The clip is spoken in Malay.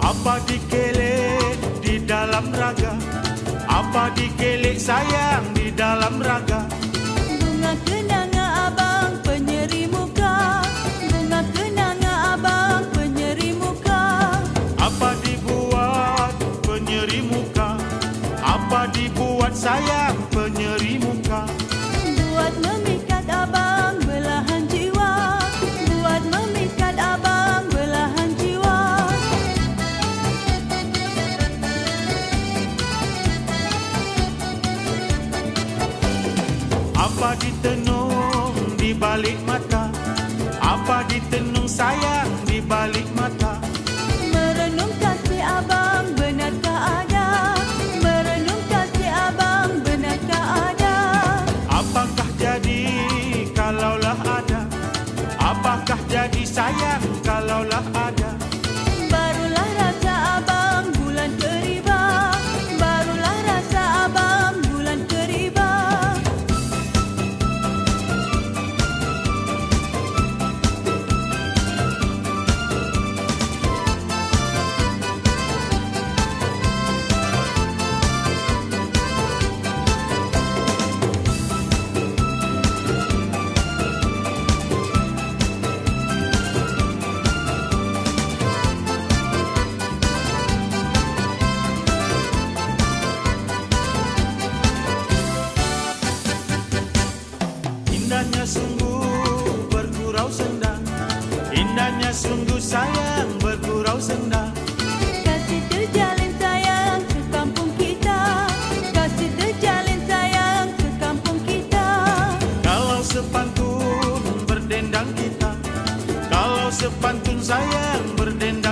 Apa dikelek di dalam raga? Apa dikelek sayang di dalam raga? Bunga kenanga abang penyeri muka, bunga kenanga abang penyeri muka. Apa dibuat penyeri muka? Apa dibuat sayang penyeri muka? Buat memikat abang belahan jiwa, buat memikat abang belahan jiwa. Apa ditenung di balik mata? Apa ditenung sayang di balik mata? Merenung kasih abang benarkah ada? Merenung kasih abang benarkah ada? Apakah jadi kalaulah ada? Apakah jadi sayang kalaulah ada? Barulah rasa abang bulan keriba, barulah rasa abang bulan keriba. Indahnya sungguh bergurau senda, indahnya sungguh sayang bergurau senda. Kasih terjalin sayang ke kampung kita, kasih terjalin sayang ke kampung kita. Kalau sepantun berdendang kita, kalau sepantun sayang berdendang